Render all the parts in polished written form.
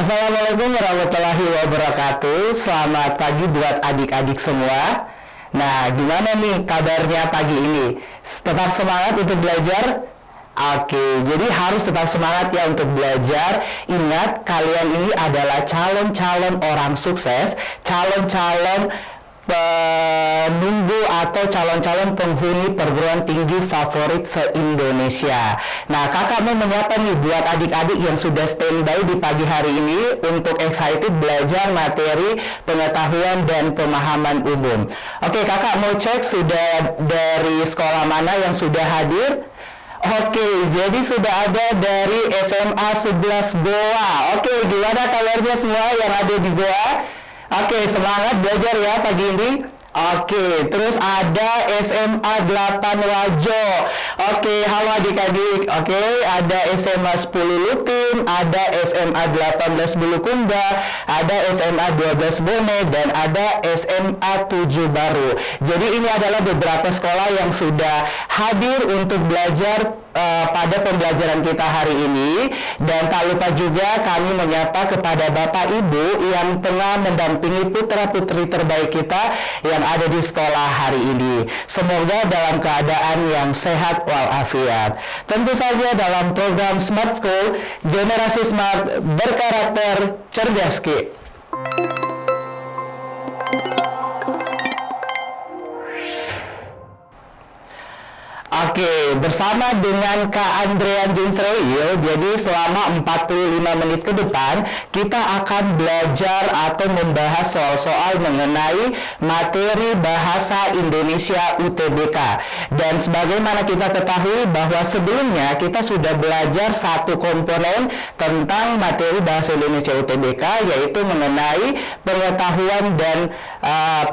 Assalamualaikum warahmatullahi wabarakatuh. Selamat pagi buat adik-adik semua. Nah, gimana nih kabarnya pagi ini? Tetap semangat untuk belajar? Oke, jadi harus tetap semangat ya untuk belajar. Ingat, kalian ini adalah calon-calon orang sukses, calon-calon penunggu atau calon-calon penghuni perguruan tinggi favorit se-Indonesia. Nah, kakak mau menyapa nih buat adik-adik yang sudah standby di pagi hari ini untuk excited belajar materi pengetahuan dan pemahaman umum. Oke, kakak mau cek sudah dari sekolah mana yang sudah hadir? Oke, jadi sudah ada dari SMA 11 Goa. Oke, gimana kabarnya semua yang ada di Goa? Oke, semangat belajar ya pagi ini. Oke, terus ada SMA 8 Wajo. Oke, halo adik-adik. Oke, ada SMA 10 Lutim, ada SMA 18 Bulukumba, ada SMA 12 Bone, dan ada SMA 7 Baru. Jadi ini adalah beberapa sekolah yang sudah hadir untuk belajar pada pembelajaran kita hari ini. Dan tak lupa juga kami menyapa kepada Bapak Ibu yang tengah mendampingi putra-putri terbaik kita yang ada di sekolah hari ini. Semoga dalam keadaan yang sehat walafiat. Tentu saja dalam program Smart School, generasi smart berkarakter cerdas Ki. Oke, bersama dengan Kak Andrean Jinsreil, jadi selama 45 menit ke depan, kita akan belajar atau membahas soal-soal mengenai materi bahasa Indonesia UTBK. Dan sebagaimana kita ketahui bahwa sebelumnya kita sudah belajar satu komponen tentang materi bahasa Indonesia UTBK, yaitu mengenai pengetahuan dan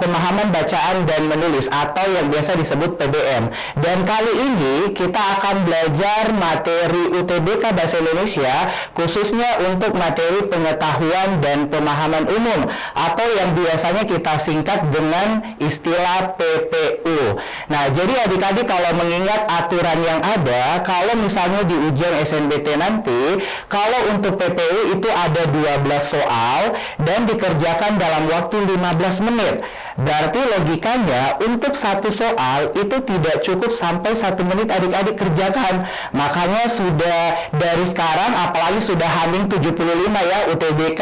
pemahaman bacaan dan menulis atau yang biasa disebut PBM. Dan kali ini kita akan belajar materi UTBK Bahasa Indonesia khususnya untuk materi pengetahuan dan pemahaman umum atau yang biasanya kita singkat dengan istilah PPU. Nah, jadi adik-adik kalau mengingat aturan yang ada, kalau misalnya di ujian SNBT nanti, kalau untuk PPU itu ada 12 soal dan dikerjakan dalam waktu 15 menit. Berarti logikanya untuk satu soal itu tidak cukup sampai 1 menit adik-adik kerjakan. Makanya sudah dari sekarang, apalagi sudah H-75 ya UTBK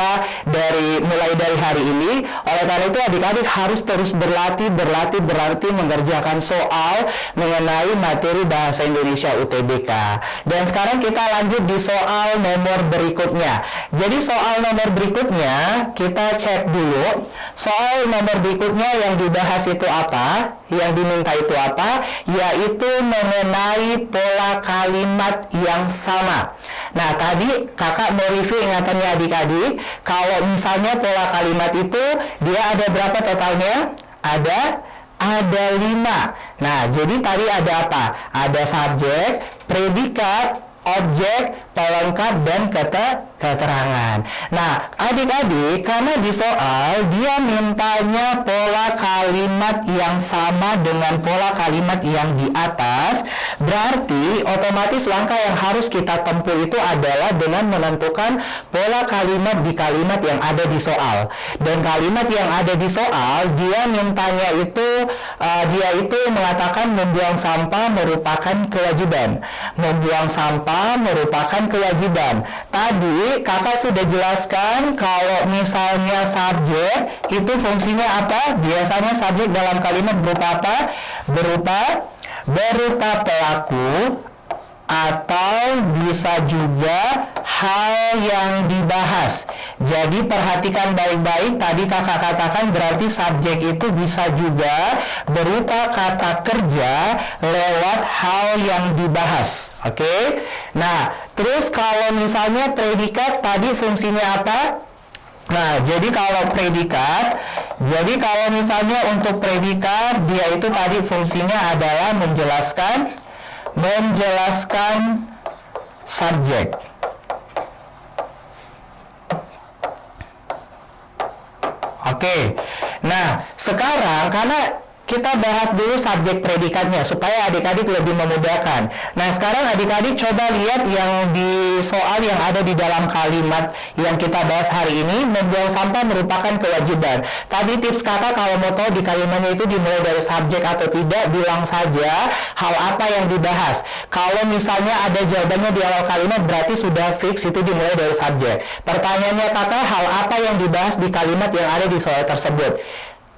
mulai dari hari ini. Oleh karena itu adik-adik harus terus berlatih mengerjakan soal mengenai materi bahasa Indonesia UTBK. Dan sekarang kita lanjut di soal nomor berikutnya. Jadi soal nomor berikutnya kita cek dulu. Soal nomor berikutnya yang dibahas itu apa? Yang diminta itu apa? Yaitu mengenai pola kalimat yang sama. Nah, tadi kakak mau review ingatannya adik-adik. Kalau misalnya pola kalimat itu dia ada berapa totalnya? Ada 5. Nah, jadi tadi ada apa? Ada subjek, predikat, objek, pelengkap, dan keterangan. Nah, adik-adik, karena di soal dia mintanya pola kalimat yang sama dengan pola kalimat yang di atas, berarti otomatis langkah yang harus kita tempuh itu adalah dengan menentukan pola kalimat di kalimat yang ada di soal. Dan kalimat yang ada di soal, dia mintanya itu, dia itu mengatakan membuang sampah merupakan kewajiban. Membuang sampah merupakan kewajiban. Tadi kakak sudah jelaskan kalau misalnya subjek itu fungsinya apa? Biasanya subjek dalam kalimat berupa apa? Berupa pelaku atau bisa juga hal yang dibahas. Jadi perhatikan baik-baik, tadi kakak katakan berarti subjek itu bisa juga berupa kata kerja lewat hal yang dibahas. Oke? Nah, terus kalau misalnya predikat tadi fungsinya apa? Nah, jadi kalau misalnya untuk predikat dia itu tadi fungsinya adalah menjelaskan subjek. Oke. Nah, sekarang karena kita bahas dulu subjek predikatnya supaya adik-adik lebih memudahkan. Nah, sekarang adik-adik coba lihat yang di soal yang ada di dalam kalimat yang kita bahas hari ini. Membuang sampah merupakan kewajiban. Tadi tips kakak kalau mau tahu di kalimatnya itu dimulai dari subjek atau tidak, bilang saja hal apa yang dibahas. Kalau misalnya ada jawabannya di awal kalimat, berarti sudah fix itu dimulai dari subjek. Pertanyaannya kakak, hal apa yang dibahas di kalimat yang ada di soal tersebut?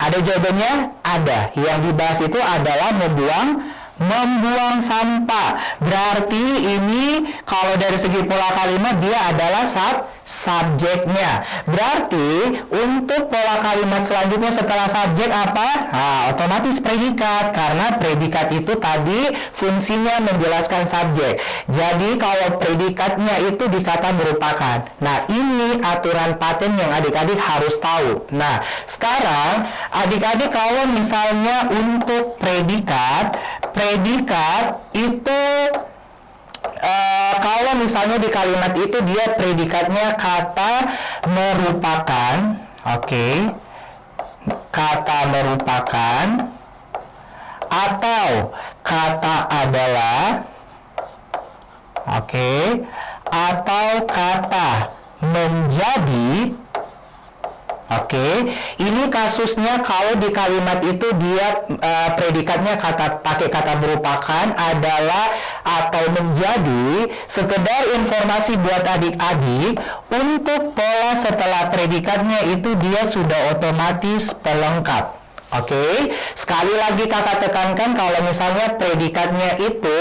Ada jawabannya? Ada. Yang dibahas itu adalah membuang sampah. Berarti ini kalau dari segi pola kalimat dia adalah subjeknya. Berarti untuk pola kalimat selanjutnya setelah subjek apa? Nah, otomatis predikat, karena predikat itu tadi fungsinya menjelaskan subjek. Jadi kalau predikatnya itu dikata merupakan. Nah, ini aturan paten yang adik-adik harus tahu. Nah, sekarang adik-adik kalau misalnya untuk predikat itu kalau misalnya di kalimat itu dia predikatnya kata merupakan, kata merupakan, atau kata adalah, atau kata menjadi. Ini kasusnya kalau di kalimat itu dia predikatnya pakai kata merupakan, adalah, atau menjadi. Sekedar informasi buat adik-adik, untuk pola setelah predikatnya itu dia sudah otomatis pelengkap. Sekali lagi kakak tekankan kalau misalnya predikatnya itu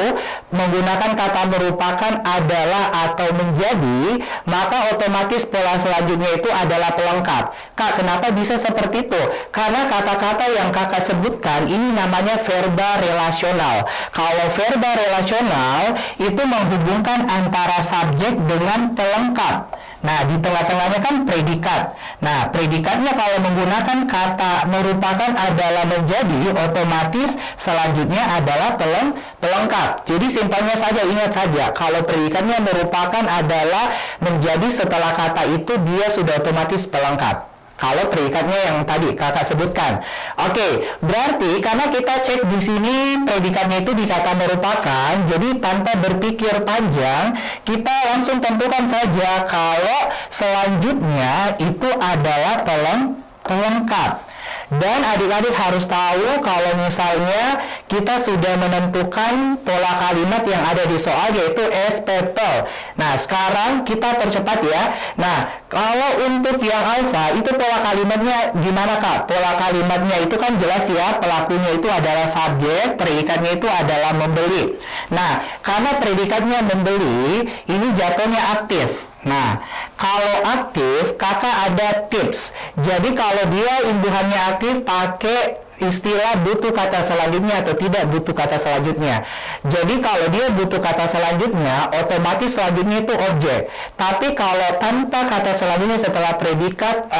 menggunakan kata merupakan, adalah, atau menjadi, maka otomatis pola selanjutnya itu adalah pelengkap. Kak, kenapa bisa seperti itu? Karena kata-kata yang kakak sebutkan ini namanya verba relasional. Kalau verba relasional itu menghubungkan antara subjek dengan pelengkap. Nah, di tengah-tengahnya kan predikat. Nah, predikatnya kalau menggunakan kata merupakan, adalah, menjadi, otomatis selanjutnya adalah pelengkap. Jadi simpelnya saja, ingat saja, kalau predikatnya merupakan, adalah, menjadi, setelah kata itu dia sudah otomatis pelengkap. Kalau predikatnya yang tadi kakak sebutkan. Berarti karena kita cek di sini predikatnya itu dikata merupakan, jadi tanpa berpikir panjang, kita langsung tentukan saja kalau selanjutnya itu adalah pelengkap. Dan adik-adik harus tahu kalau misalnya kita sudah menentukan pola kalimat yang ada di soal, yaitu SPP. Nah, sekarang kita percepat ya. Nah, kalau untuk yang alfa itu pola kalimatnya gimana Kak? Pola kalimatnya itu kan jelas ya, pelakunya itu adalah subjek, predikatnya itu adalah membeli. Nah, karena predikatnya membeli, ini jatuhnya aktif. Nah, kalau aktif, kakak ada tips. Jadi kalau dia imbuhannya aktif, pakai istilah butuh kata selanjutnya atau tidak butuh kata selanjutnya. Jadi kalau dia butuh kata selanjutnya, otomatis selanjutnya itu objek. Tapi kalau tanpa kata selanjutnya setelah predikat,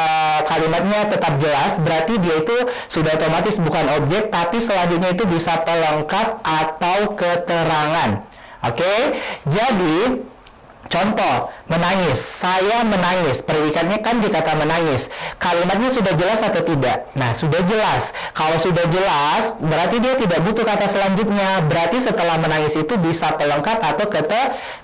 kalimatnya tetap jelas, berarti dia itu sudah otomatis bukan objek, tapi selanjutnya itu bisa pelengkap atau keterangan. Jadi contoh, menangis. Saya menangis. Predikatnya kan dikata menangis. Kalimatnya sudah jelas atau tidak? Nah, sudah jelas. Kalau sudah jelas, berarti dia tidak butuh kata selanjutnya. Berarti setelah menangis itu bisa pelengkap atau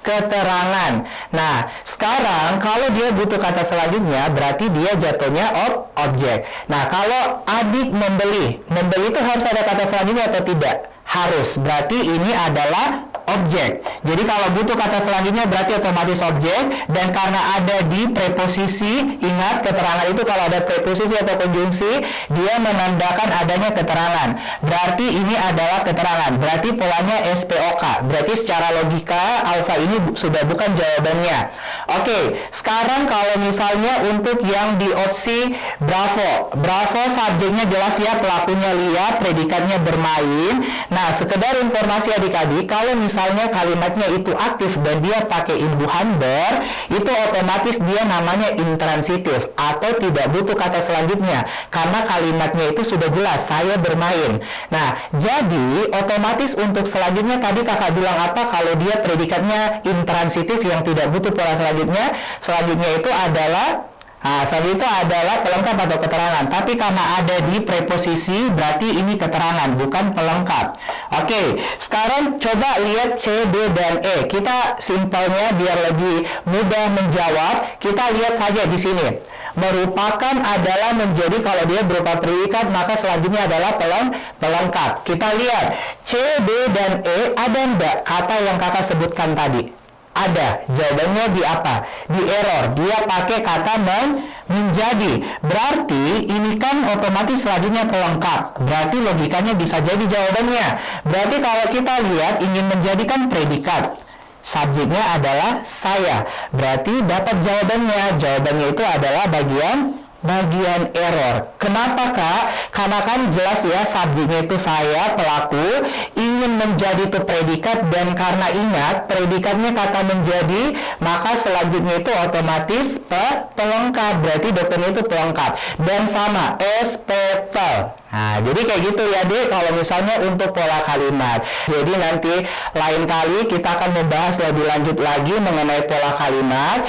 keterangan. Nah, sekarang kalau dia butuh kata selanjutnya, berarti dia jatuhnya objek. Nah, kalau adik membeli itu harus ada kata selanjutnya atau tidak? Harus. Berarti ini adalah objek. Jadi kalau butuh kata selanjutnya berarti otomatis objek, dan karena ada di preposisi, ingat keterangan itu kalau ada preposisi atau konjungsi dia menandakan adanya keterangan. Berarti ini adalah keterangan. Berarti polanya SPOK. Berarti secara logika alfa ini sudah bukan jawabannya. Sekarang kalau misalnya untuk yang di opsi Bravo subjeknya jelas ya, pelakunya Lia, predikatnya bermain. Nah, sekedar informasi adik-adik, kalau misalnya kalimatnya itu aktif dan dia pakai imbuhan ber, itu otomatis dia namanya intransitif atau tidak butuh kata selanjutnya karena kalimatnya itu sudah jelas, saya bermain. Nah, jadi otomatis untuk selanjutnya tadi kakak bilang apa, kalau dia predikatnya intransitif yang tidak butuh pola selanjutnya itu adalah Nah, soal itu adalah pelengkap atau keterangan. Tapi karena ada di preposisi, berarti ini keterangan, bukan pelengkap. Oke, sekarang coba lihat C, D, dan E. Kita simpelnya biar lebih mudah menjawab. Kita lihat saja di sini. Merupakan adalah menjadi, kalau dia berupa predikat, maka selanjutnya adalah pelengkap. Kita lihat C, D, dan E, ada enggak kata yang kakak sebutkan tadi? Ada. Jawabannya di apa? Di error. Dia pakai kata menjadi. Berarti ini kan otomatis selanjutnya pelengkap. Berarti logikanya bisa jadi jawabannya. Berarti kalau kita lihat ingin menjadikan predikat, subjeknya adalah saya. Berarti dapat jawabannya. Jawabannya itu adalah bagian error. Kenapa, Kak? Karena kan jelas ya, subjeknya itu saya, pelaku, ingin menjadi itu predikat, dan karena ingat predikatnya kata menjadi, maka selanjutnya itu otomatis pelengkap. Berarti dokternya itu pelengkap. Dan sama SPP. Nah, jadi kayak gitu ya, Dek, kalau misalnya untuk pola kalimat. Jadi nanti lain kali kita akan membahas lebih lanjut lagi mengenai pola kalimat.